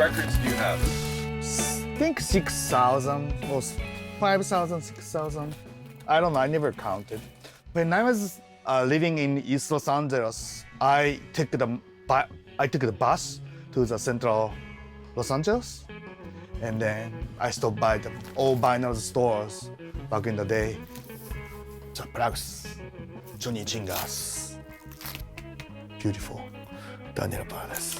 records do you have? I think 6,000 or 5,000, 6,000. I don't know, I never counted. When I was living in East Los Angeles, I took the bus to the central Los Angeles, and then I stopped by the old vinyl stores back in the day. The Plugs, Johnny Chingas, beautiful, Daniel Paredes.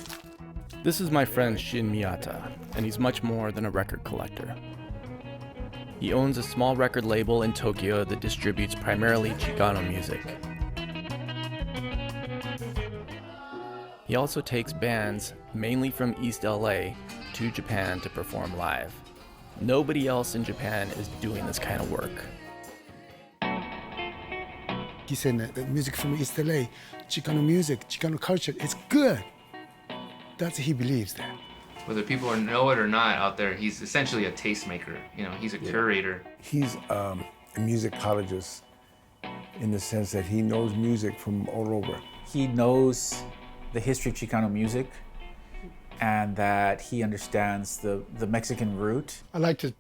This is my friend Shin Miyata, and he's much more than a record collector. He owns a small record label in Tokyo that distributes primarily Chicano music. He also takes bands, mainly from East LA, to Japan to perform live. Nobody else in Japan is doing this kind of work. He said that music from East LA, Chicano music, Chicano culture, it's good. That's he believes that. Whether people know it or not out there, he's essentially a tastemaker. You know, he's a curator. He's a musicologist in the sense that he knows music from all over. He knows the history of Chicano music and that he understands the Mexican root. I like to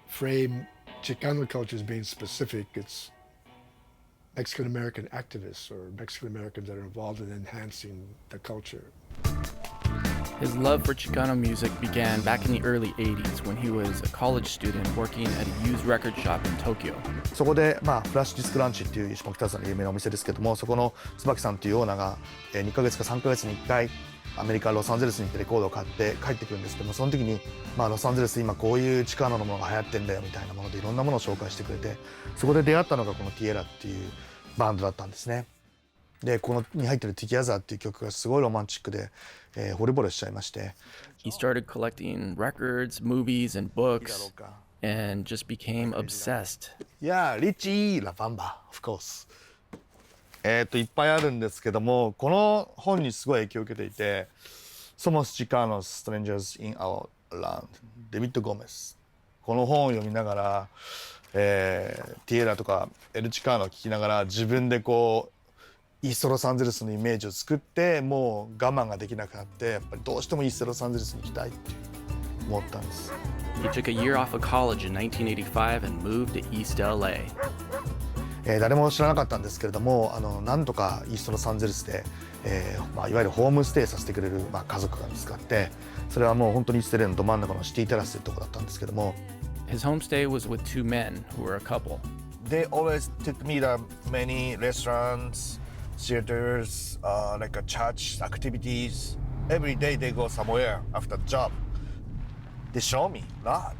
frame Chicano culture as being specific. It's Mexican-American activists or Mexican-Americans that are involved in enhancing the culture. His love for Chicano music began back in the early 80s when he was a college student working at a used record shop in Tokyo. そこで、フラッシュディスクランチっていう下北沢の有名なお店ですけども、そこの椿さんっていうオーナーが2ヶ月か3ヶ月に1回アメリカ・ロサンゼルスに行ってレコードを買って帰ってくるんですけども、その時に、ロサンゼルスで今こういうチカーノのものが流行ってんだよみたいなものでいろんなものを紹介してくれて、そこで出会ったのがこのティエラっていうバンドだったんですね。で、このに入ってるティキャザーっていう曲がすごいロマンチックで、惚れ惚れしちゃいまして。He started collecting records, movies, and books, and just became obsessed. Yeah, Richie La Bamba, of course. いっぱいあるんですけども、この本にすごい影響を受けていて、Somos Chicanos, Strangers in Our Land, デビッド・ゴメス。この本を読みながら、ティエラとかエル・チカーノを聞きながら自分でこうイーストロサンゼルスのイメージを作ってもう我慢ができなくなってやっぱりどうしてもイーストロサンゼルスに行きたいって思ったんです。He took a year off of college in 1985 and moved to East LA. 誰も知らなかったんですけれどもなんとかイーストロサンゼルスで、いわゆるホームステイさせてくれる、家族が見つかってそれはもう本当にイーストレイのど真ん中のシティテラスというところだったんですけども His homestay was with two men who were a couple. They always took me to many restaurants, theaters, like a church activities. Every day they go somewhere after the job. They show me a lot.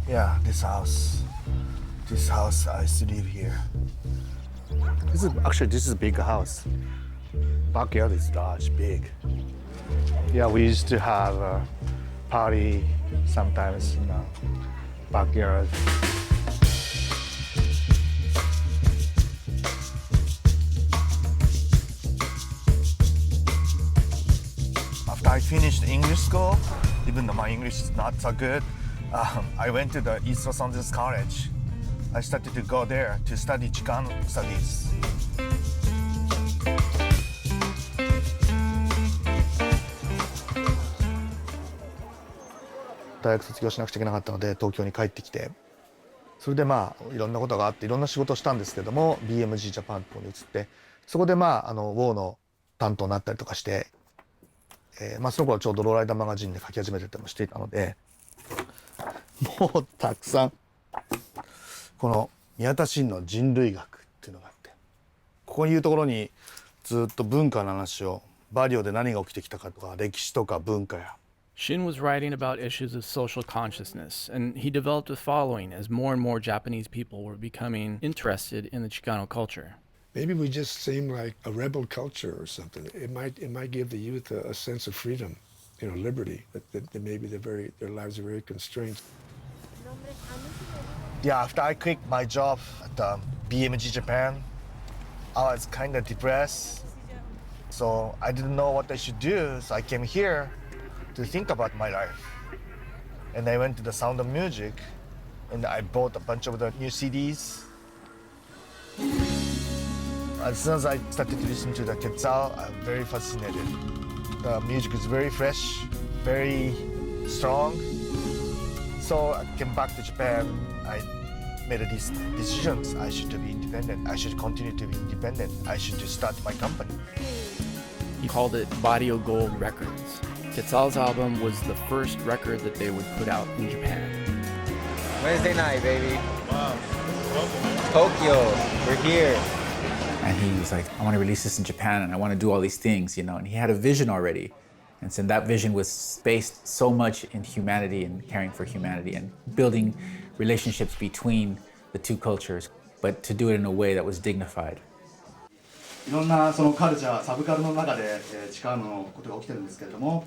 Yeah, this house I used to live here. This is a big house. Backyard is large, big. Yeah, we used to have a party sometimes in the backyard. After I finished English school, even though my English is not so good, I went to the East Los Angeles College. I started to go there to study Chicano studies. 大学卒業しなくちゃいけなかったので東京に帰ってきてそれでいろんなことがあっていろんな仕事をしたんですけども BMG ジャパンに移ってそこでウォーの担当になったりとかして、その頃ちょうどローライダーマガジンで書き始めてたりもしていたのでもうたくさんこの宮田真の人類学っていうのがあってここにいうところにずっと文化の話をバリオで何が起きてきたかとか歴史とか文化やShin was writing about issues of social consciousness, and he developed a following as more and more Japanese people were becoming interested in the Chicano culture. Maybe we just seem like a rebel culture or something. It might give the youth a sense of freedom, liberty. That maybe their lives are very constrained. Yeah, after I quit my job at BMG Japan, I was kind of depressed. So I didn't know what I should do. So I came here to think about my life. And I went to the Sound of Music and I bought a bunch of the new CDs. As soon as I started to listen to the Quetzal, I'm very fascinated. The music is very fresh, very strong. So I came back to Japan. I made these decisions. I should be independent. I should continue to be independent. I should start my company. He called it Barrio Gold Records. Quetzal's album was the first record that they would put out in Japan. Wednesday night, baby. Wow. Tokyo, we're here. And he was like, I want to release this in Japan and I want to do all these things, you know, and he had a vision already. And so that vision was based so much in humanity and caring for humanity and building relationships between the two cultures, but to do it in a way that was dignified. いろんなそのカルチャー、サブカルの中でチカーノのことが起きてるんですけれども、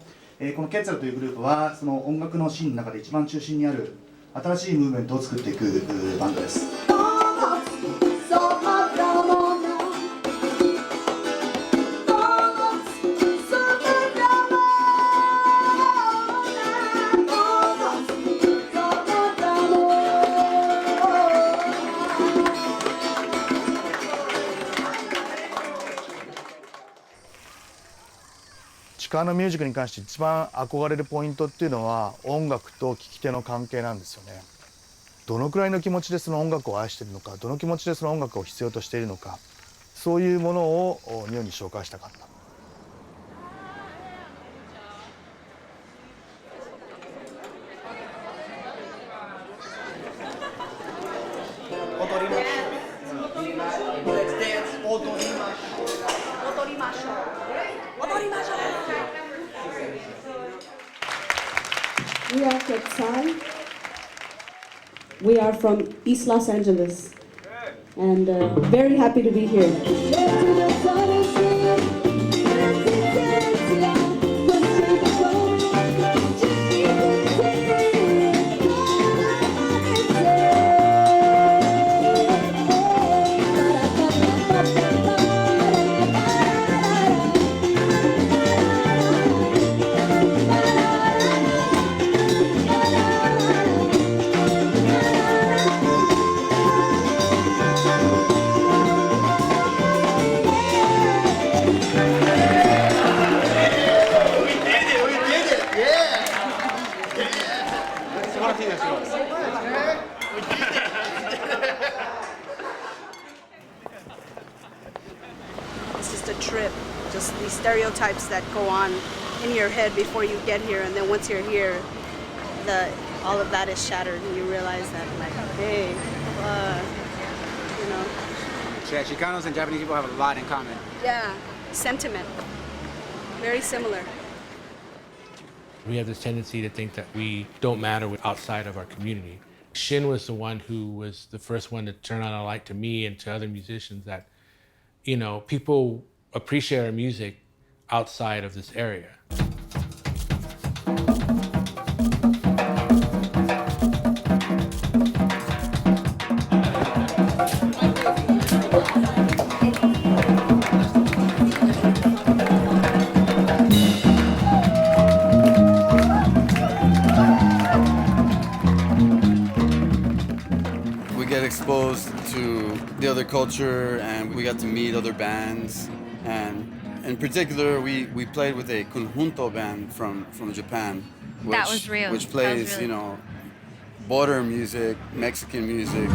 このケッツァルというグループはその音楽のシーンの中で一番中心にある新しいムーブメントを作っていくバンドです。チカーノミュージックに関して一番憧れるポイントっていうのは音楽と聴き手の関係なんですよね。どのくらいの気持ちでその音楽を愛しているのか、どの気持ちでその音楽を必要としているのか、そういうものを日本に紹介したかった。踊りましょう。Let's dance。踊りましょう。踊りましょう。踊りましょう。We are Quetzal. We are from East Los Angeles, and very happy to be here. It's just a trip, just these stereotypes that go on in your head before you get here, and then once you're here, all of that is shattered, and you realize that, like, hey, you know. Yeah, Chicanos and Japanese people have a lot in common. Yeah, sentiment, very similar. We have this tendency to think that we don't matter outside of our community. Shin was the one who was the first one to turn on a light to me and to other musicians that, you know, people appreciate our music outside of this area. Exposed to the other culture, and we got to meet other bands, and in particular we played with a conjunto band from Japan, which plays really, you know, border music, Mexican music.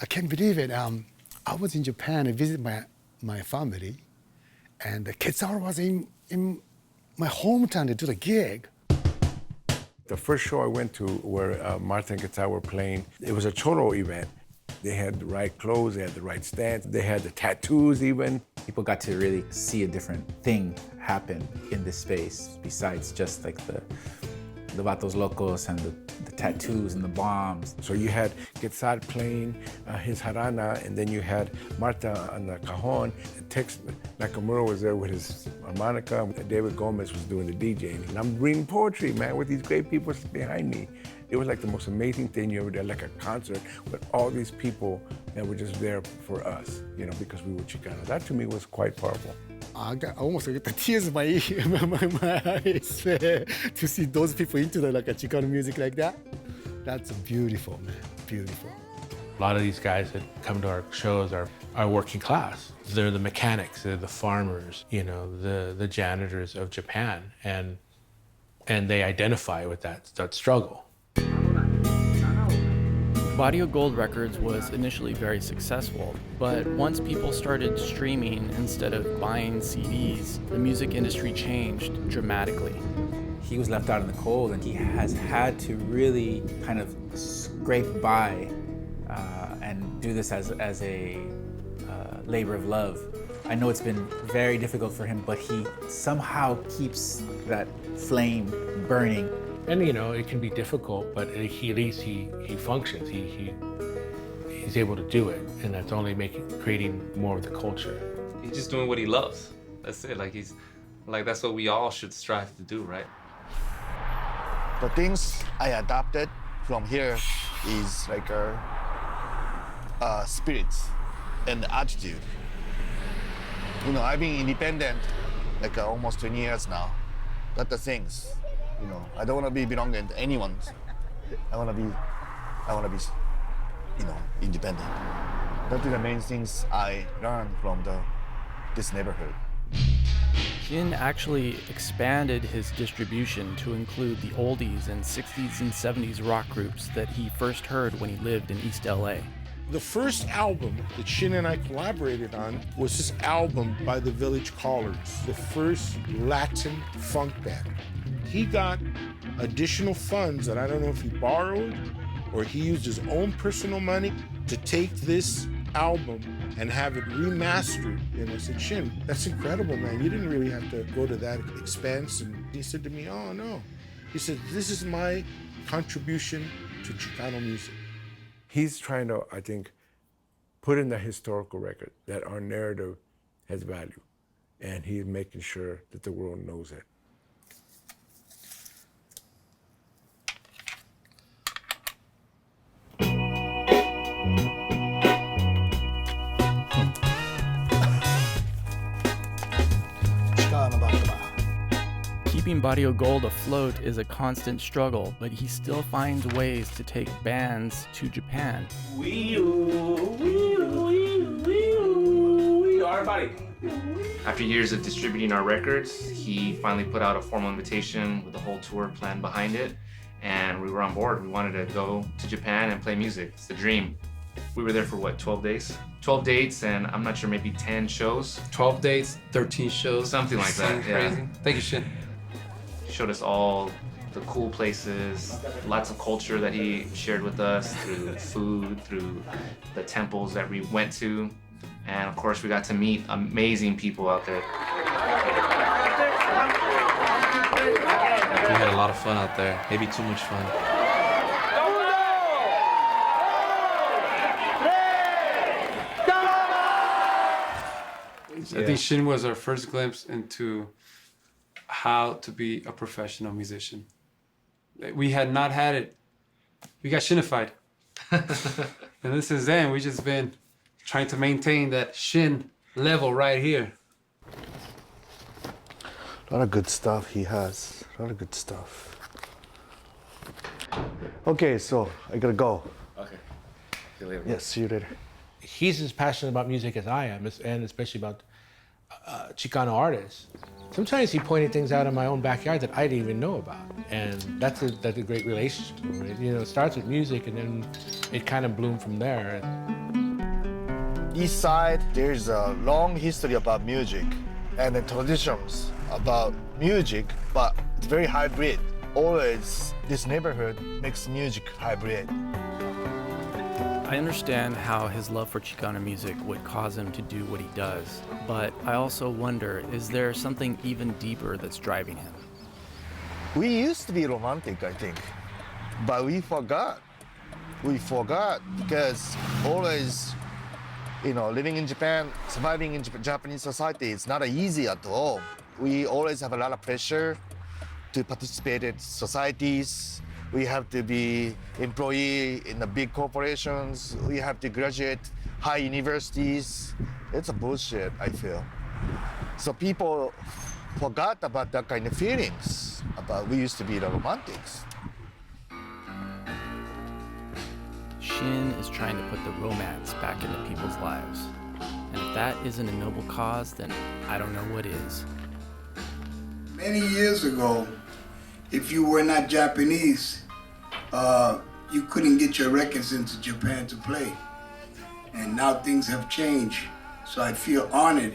I can't believe it. I was in Japan and visited my family, and Quetzal was in my hometown to do the gig. The first show I went to where Martha and Quetzal were playing, it was a choro event. They had the right clothes, they had the right stance, they had the tattoos even. People got to really see a different thing happen in this space besides just like the Vatos Locos and the tattoos and the bombs. So you had Quetzal playing his jarana, and then you had Marta on the cajon. Tex Nakamura was there with his harmonica. David Gomez was doing the DJing. And I'm reading poetry, man, with these great people behind me. It was like the most amazing thing you ever did, like a concert with all these people that were just there for us, you know, because we were Chicano. That to me was quite powerful. I almost get the tears in my eyes to see those people into the like a Chicano music like that. That's beautiful, man. Beautiful. A lot of these guys that come to our shows are working class. They're the mechanics, they're the farmers, you know, the janitors of Japan, and they identify with that struggle. Barrio Gold Records was initially very successful, but once people started streaming instead of buying CDs, the music industry changed dramatically. He was left out in the cold, and he has had to really kind of scrape by and do this as a labor of love. I know it's been very difficult for him, but he somehow keeps that flame burning. And you know, it can be difficult, but at least he functions. He's able to do it, and that's only creating more of the culture. He's just doing what he loves. That's it. That's what we all should strive to do, right? The things I adapted from here is like spirit and attitude. You know, I've been independent like almost 20 years now. That's the things. You know, I don't want to be belonging to anyone. I want to be, you know, independent. That is the main things I learned from this neighborhood. Shin actually expanded his distribution to include the oldies and 60s and 70s rock groups that he first heard when he lived in East LA. The first album that Shin and I collaborated on was this album by the Village Callers, the first Latin funk band. He got additional funds that I don't know if he borrowed or he used his own personal money to take this album and have it remastered. And I said, Shin, that's incredible, man. You didn't really have to go to that expense. And he said to me, oh, no. He said, this is my contribution to Chicano music. He's trying to, I think, put in the historical record that our narrative has value. And he's making sure that the world knows it. Chicano Batman. Keeping Barrio Gold afloat is a constant struggle, but he still finds ways to take bands to Japan. After years of distributing our records, he finally put out a formal invitation with a whole tour plan behind it, and we were on board. We wanted to go to Japan and play music. It's the dream. We were there for what, 12 days? 12 dates, and I'm not sure, maybe 10 shows. 12 dates, 13 shows. Something like that, Crazy. yeah. Thank you, Shin. Showed us all the cool places, lots of culture that he shared with us through food, through the temples that we went to. And of course, we got to meet amazing people out there. We had a lot of fun out there, maybe too much fun. I think Shin was our first glimpse into how to be a professional musician. We had not had it. We got Shinified. And this is then, we just been trying to maintain that Shin level right here. A lot of good stuff he has. A lot of good stuff. Okay, so I gotta go. Okay. See you later. Yes, see you later. He's as passionate about music as I am, and especially about Chicano artists. Sometimes he pointed things out in my own backyard that I didn't even know about, and that's a great relationship. Right? You know, it starts with music, and then it kind of bloomed from there. East side, there's a long history about music and the traditions about music, but it's very hybrid. Always, this neighborhood makes music hybrid. I understand how his love for Chicano music would cause him to do what he does, but I also wonder, is there something even deeper that's driving him? We used to be romantic, I think, but we forgot. We forgot because always, you know, living in Japan, surviving in Japanese society, it's not easy at all. We always have a lot of pressure to participate in societies. We have to be employee in the big corporations. We have to graduate high universities. It's a bullshit, I feel. So people forgot about that kind of feelings about we used to be the romantics. Shin is trying to put the romance back into people's lives. And if that isn't a noble cause, then I don't know what is. Many years ago, if you were not Japanese, you couldn't get your records into Japan to play. And now things have changed. So I feel honored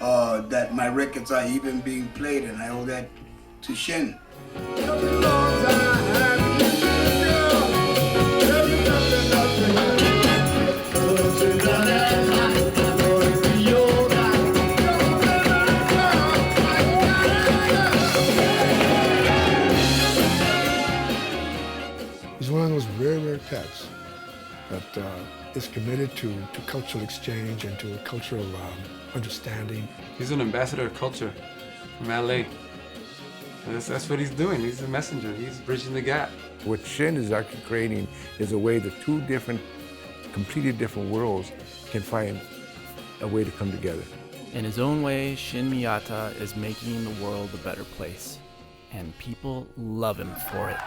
that my records are even being played, and I owe that to Shin. He's one of those very rare cats that is committed to cultural exchange and to a cultural understanding. He's an ambassador of culture from LA. That's what he's doing. He's a messenger. He's bridging the gap. What Shin is actually creating is a way that two different, completely different worlds can find a way to come together. In his own way, Shin Miyata is making the world a better place. And people love him for it.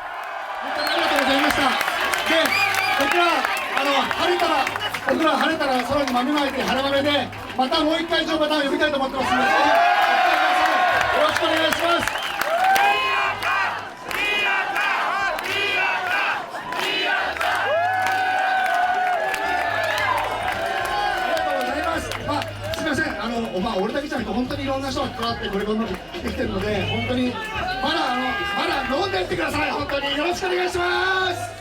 僕ら晴れたら空に豆まいて晴れ豆でまたもう一回バターン呼びたいと思ってますので、よろしくお願いします。すみません、俺だけじゃなくて本当にいろんな人が関わってこれこんなの来てきてるので、本当にまだ飲んでってください。本当によろしくお願いします。